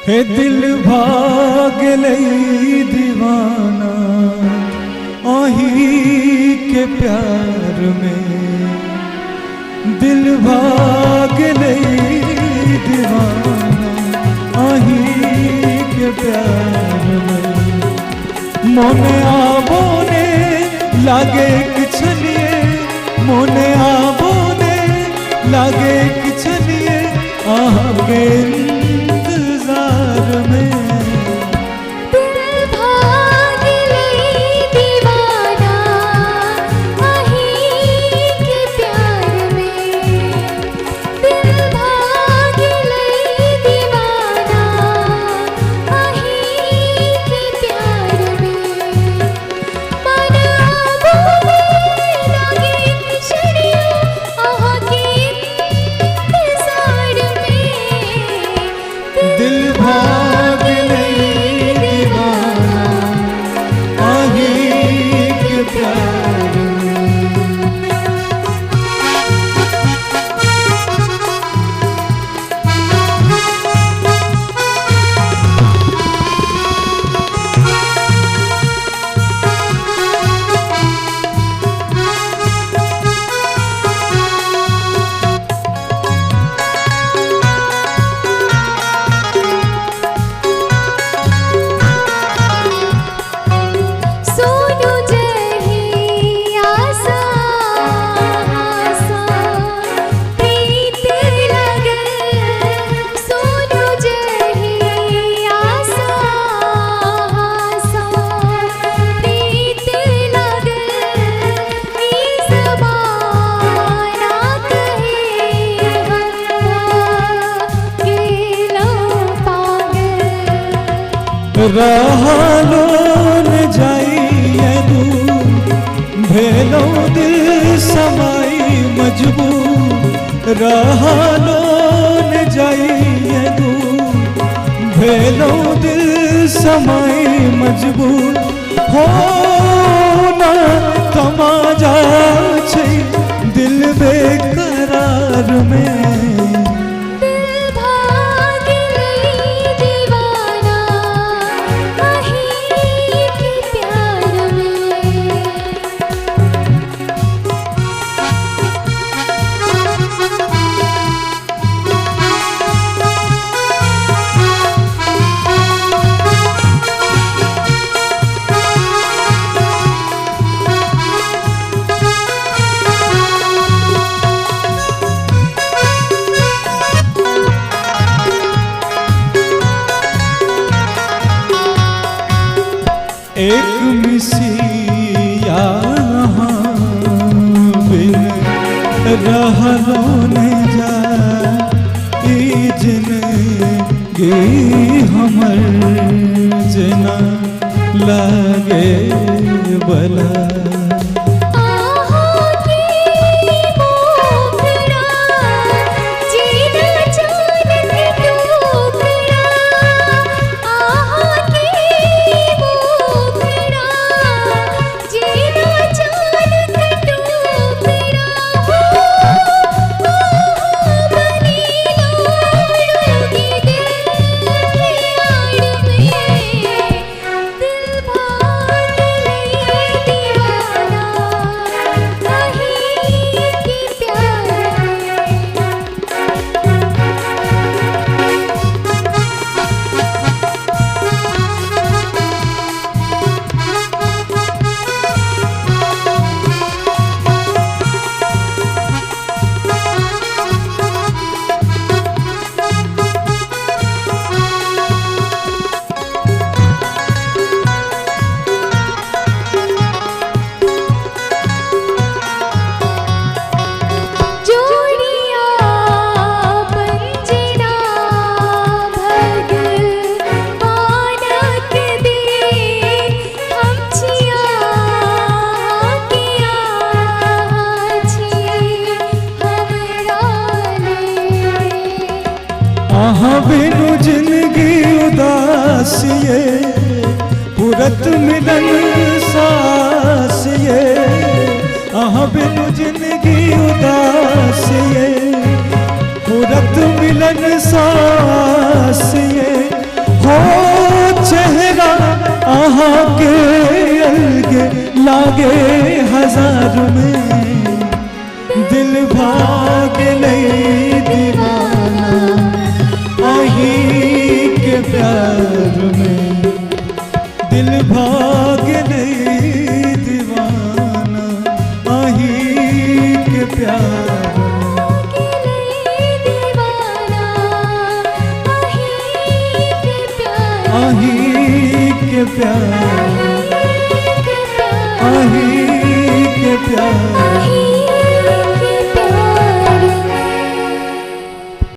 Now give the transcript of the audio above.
हे दिल भाग लई दीवाना आही के प्यार में, दिल भाग लई दीवाना आही के प्यार में। मोने आबो ने लागे किछलिए, मोने आबो ने लागे किछलिए आगे इंतजार में। दिल भाग लई दीवाना आही के प्यार में, दिल भाग लई दीवाना आही के प्यार में। मन आबो लागे किछलिए आगे इंतजार में। दिल भाग लई दीवाना आही के प्यार में। सोनू जही आसा आसा प्रीत लगल, सोनू जही आसा आसा प्रीत लगल। ई ज़माना कहे हम गेलो पागल। रहलो न जाइए दूर, भेलो दिल समाई मजबूर। रहलो न जाइए दूर, भेलो दिल समाई मजबूर। हो ना तमाजा छै दिल बेकरार में। दिल भाग लई दीवाना आही के प्यार में। एक मिसिया बिन रहलो न जा, ई जिंदगी हमर जना लागे बला। आहा की मोखड़ा जीना चांद के टुकड़ा, आहा की मोखड़ा जीना चांद के टुकड़ा। बनी लोड़ोगी दिल की आड़ में। दिल भाग लई दीवाना आही के प्यार में। जोड़िया पंजना भगवान के दे, हम छिया किया छिए हमरा ले। आहाँ बिनु जिंदगी उदासिए, पुरत मिलन सासिए। आहाँ बिनु जिंदगी उदासिए, पुरत मिलन सासिए। लागे हजार में दिल भाग नहीं दीवाना आही के प्यार में दिल भाग नहीं दीवाना आही के प्यार आही के प्यार आही के प्यार